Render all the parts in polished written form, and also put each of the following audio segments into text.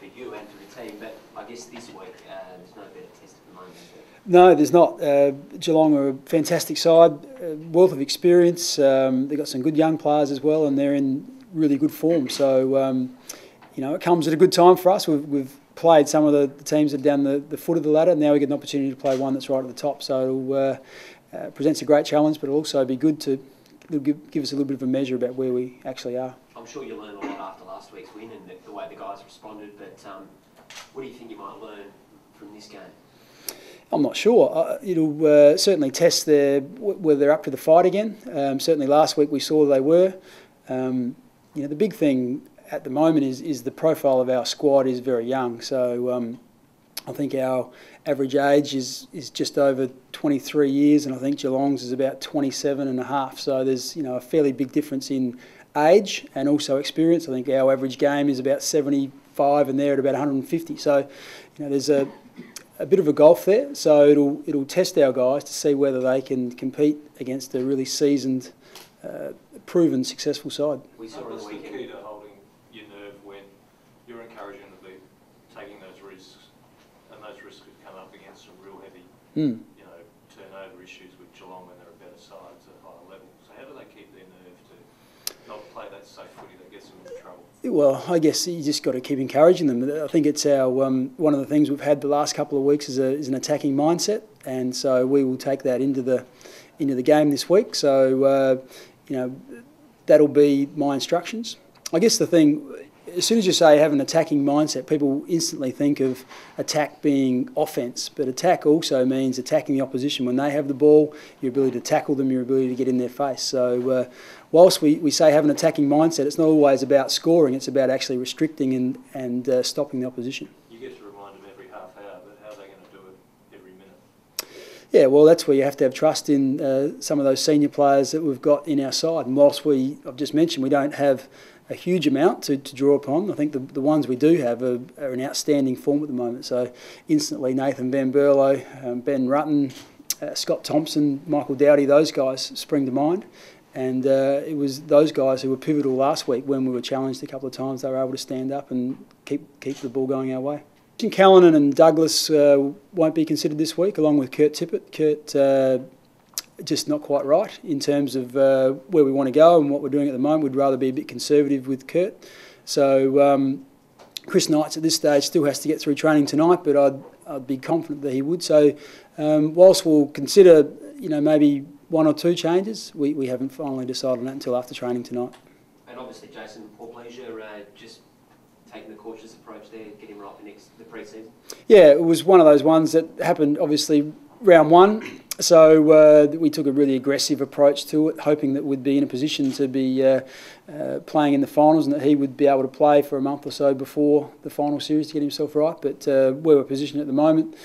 for you and for the team, but I guess this week there's no better test at the moment, is there? No, there's not. Geelong are a fantastic side, wealth of experience. They've got some good young players as well, and they're in really good form. So, it comes at a good time for us. We've played some of the teams that are down the foot of the ladder. Now we get an opportunity to play one that's right at the top. So it presents a great challenge, but it'll also be good to give us a little bit of a measure about where we actually are. I'm sure you learned a lot after last week's win and the way the guys responded, but what do you think you might learn from this game? I'm not sure. It'll certainly test whether they're up to the fight again. Certainly last week we saw they were. The big thing at the moment is the profile of our squad is very young. So I think our average age is just over 23 years, and I think Geelong's is about 27 and a half. So there's a fairly big difference in age and also experience. I think our average game is about 75 and they're at about 150. So there's a bit of a gulf there. So it'll test our guys to see whether they can compete against a really seasoned, proven, successful side. We saw on the weekend. Key to holding your nerve when you're encouraging them to be taking those risks, and those risks could come up against some real heavy, turnover issues with Geelong when they're a better side at a higher level. So how do they keep their nerve to not play that safe footy that gets them into trouble? Well, I guess you just got to keep encouraging them. I think it's our one of the things we've had the last couple of weeks is an attacking mindset, and so we will take that into the game this week. So that'll be my instructions. I guess the thing, as soon as you say have an attacking mindset, people instantly think of attack being offence, but attack also means attacking the opposition. When they have the ball, your ability to tackle them, your ability to get in their face. So whilst we say have an attacking mindset, it's not always about scoring, it's about actually restricting and stopping the opposition. You get to remind them every half hour, but how are they going to do it every minute? Yeah, well, that's where you have to have trust in some of those senior players that we've got in our side. And whilst I've just mentioned, we don't have a huge amount to draw upon, I think the ones we do have are in outstanding form at the moment. So instantly Nathan Van Berlo, Ben Rutten, Scott Thompson, Michael Dowdy, those guys spring to mind. And it was those guys who were pivotal last week when we were challenged a couple of times. They were able to stand up and keep the ball going our way. Callanan and Douglas won't be considered this week, along with Kurt Tippett. Kurt just not quite right in terms of where we want to go and what we're doing at the moment. We'd rather be a bit conservative with Kurt. So Chris Knights at this stage still has to get through training tonight, but I'd be confident that he would. So whilst we'll consider maybe one or two changes, we haven't finally decided on that until after training tonight. And obviously, Jason, Paul Pleasure just taking the cautious approach there, getting right for the pre-season? Yeah, it was one of those ones that happened obviously round one. So we took a really aggressive approach to it, hoping that we'd be in a position to be playing in the finals and that he would be able to play for a month or so before the final series to get himself right. But where we're positioned at the moment,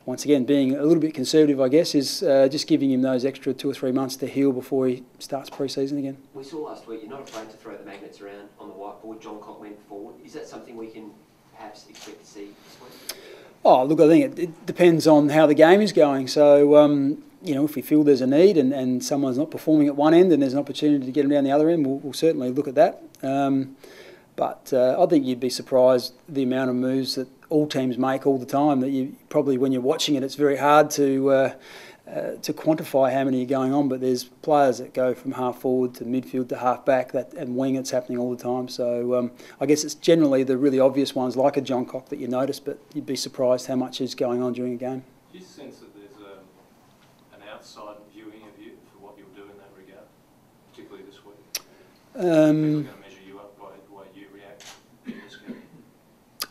once again, being a little bit conservative, I guess, is just giving him those extra 2 or 3 months to heal before he starts pre-season again. We saw last week you're not afraid to throw the magnets around on the whiteboard. John Cock went forward. Is that something we can perhaps expect to see this week? Oh, look, I think it depends on how the game is going. So, if we feel there's a need and someone's not performing at one end and there's an opportunity to get them down the other end, we'll certainly look at that. But I think you'd be surprised the amount of moves that all teams make all the time, that you probably, when you're watching it, it's very hard to quantify how many are going on, but there's players that go from half forward to midfield to half back and wing. It's happening all the time. So I guess it's generally the really obvious ones like a John Cock that you notice, but you'd be surprised how much is going on during a game. Do you sense that there's an outside viewing of you for what you'll do in that regard, particularly this week? People are going to measure you up by the way you react in this game.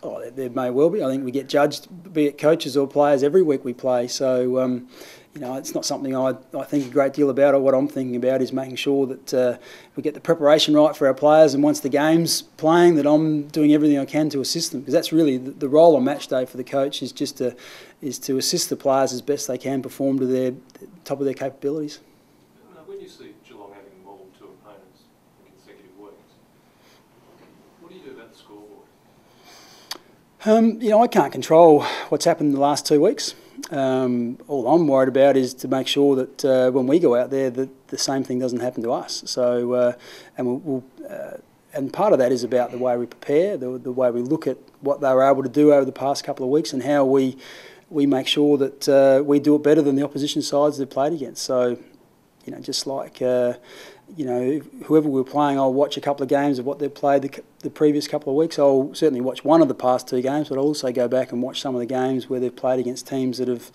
Oh, there may well be. I think we get judged, be it coaches or players, every week we play. So, it's not something I think a great deal about. Or what I'm thinking about is making sure that we get the preparation right for our players, and once the game's playing, that I'm doing everything I can to assist them. Because that's really the role on match day for the coach, is just to assist the players as best they can perform to the top of their capabilities. When you see Geelong having mauled two opponents in consecutive weeks, what do you do about the scoreboard? I can't control what's happened in the last 2 weeks. All I'm worried about is to make sure that when we go out there, that the same thing doesn't happen to us. So, and we'll and part of that is about the way we prepare, the way we look at what they were able to do over the past couple of weeks, and how we make sure that we do it better than the opposition sides they've played against. So, just like whoever we're playing, I'll watch a couple of games of what they've played the previous couple of weeks. I'll certainly watch one of the past 2 games, but I'll also go back and watch some of the games where they've played against teams that have,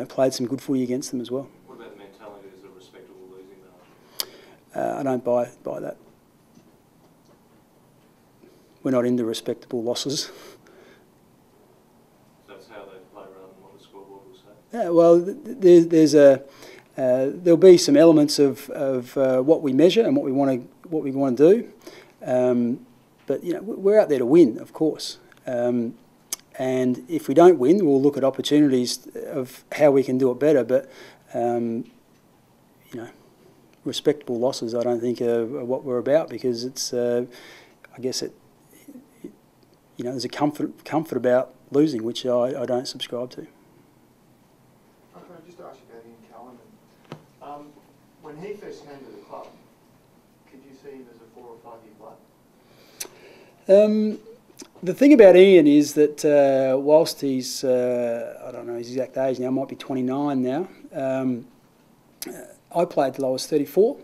played some good footy against them as well. What about the mentality as a respectable losing margin? I don't buy that. We're not into respectable losses. That's how they play rather than what the scoreboard will say? Yeah, well, there'll be some elements of what we measure and what we want to do, but we're out there to win, of course. And if we don't win, we'll look at opportunities of how we can do it better. But respectable losses, I don't think are what we're about, because it's, I guess there's a comfort about losing, which I don't subscribe to. Can I just ask you about Ian Cullen? When he first came to the club, could you see him as a 4 or 5 year player? The thing about Ian is that whilst he's, I don't know his exact age now, might be 29 now, I played till I was 34,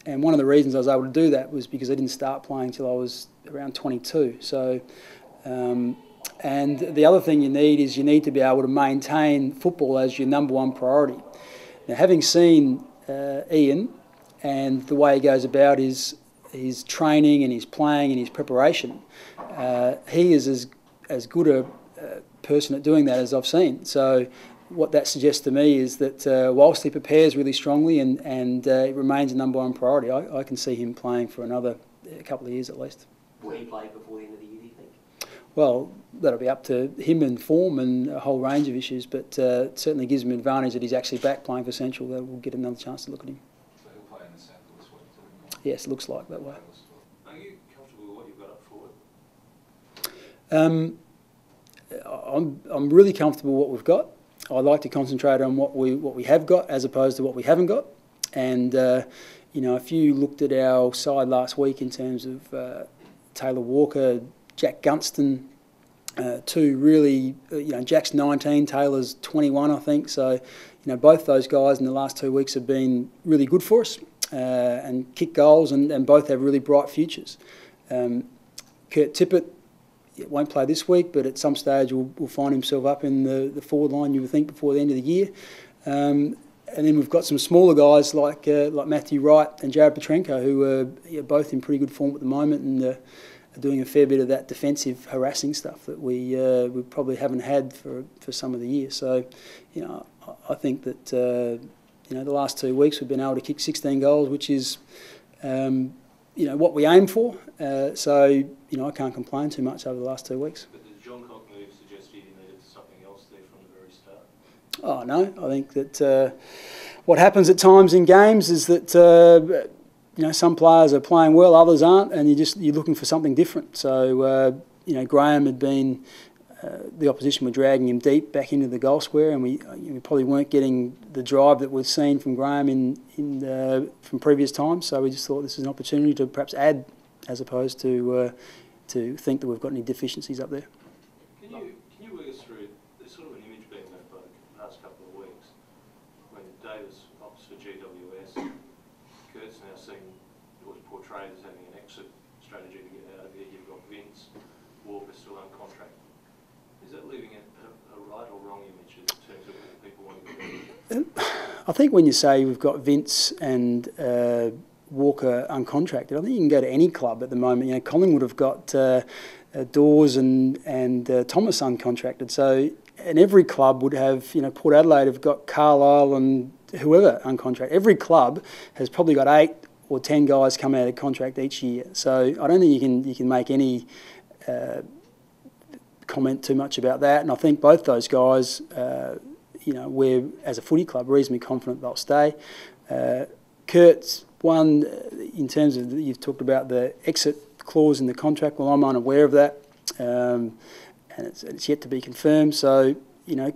and one of the reasons I was able to do that was because I didn't start playing till I was around 22. So, and the other thing you need to be able to maintain football as your number 1 priority. Now, having seen Ian and the way he goes about his training and his playing and his preparation, he is as good a person at doing that as I've seen. So what that suggests to me is that whilst he prepares really strongly and it remains a number 1 priority, I can see him playing for another couple of years at least. Will he play before the end of the year, do you think? Well, that'll be up to him and form and a whole range of issues, but it certainly gives him an advantage that he's actually back playing for Central. That we'll get another chance to look at him. So he'll play in the South this week too? Yes, it looks like that way. Are you comfortable with what you've got up forward? I'm really comfortable with what we've got. I like to concentrate on what we have got as opposed to what we haven't got. And if you looked at our side last week in terms of Taylor Walker, Jack Gunston, 2 really, Jack's 19, Taylor's 21, I think. So, both those guys in the last 2 weeks have been really good for us and kick goals, and both have really bright futures. Kurt Tippett won't play this week, but at some stage will find himself up in the forward line, you would think, before the end of the year. And then we've got some smaller guys like Matthew Wright and Jared Petrenko, who are both in pretty good form at the moment and are doing a fair bit of that defensive harassing stuff that we probably haven't had for some of the year. So, I think that the last 2 weeks we've been able to kick 16 goals, which is what we aim for. So I can't complain too much over the last 2 weeks. But the John Cock move suggested you needed something else there from the very start? Oh no, I think that what happens at times in games is that some players are playing well, others aren't, and you're looking for something different. So Graham had been the opposition were dragging him deep back into the goal square, and we probably weren't getting the drive that we've seen from Graham from previous times. So we just thought this is an opportunity to perhaps add, as opposed to think that we've got any deficiencies up there. Can you work us through? There's sort of an image being left by the past couple of weeks when Davis opts for GWS. Kurt's now seen was portrayed as having an exit strategy to get out of here. You've got Vince, Walker still on contract. Is that leaving a right or wrong image in terms of what people want to do? I think when you say we've got Vince and Walker uncontracted, I think you can go to any club at the moment. Collingwood have got Dawes and Thomas uncontracted. So, and every club would have, Port Adelaide have got Carlisle and whoever uncontracted. Every club has probably got 8 or 10 guys come out of contract each year. So I don't think you can make any comment too much about that. And I think both those guys, we're as a footy club reasonably confident they'll stay. Kurt's one in terms of you've talked about the exit clause in the contract. Well, I'm unaware of that, and it's yet to be confirmed. So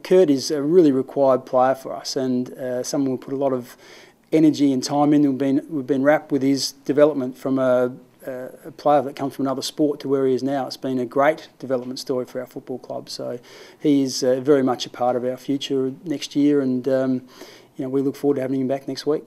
Kurt is a really required player for us, and someone we put a lot of energy and time in. We've been wrapped with his development from a a player that comes from another sport to where he is now. It's been a great development story for our football club. So he is very much a part of our future next year, and we look forward to having him back next week.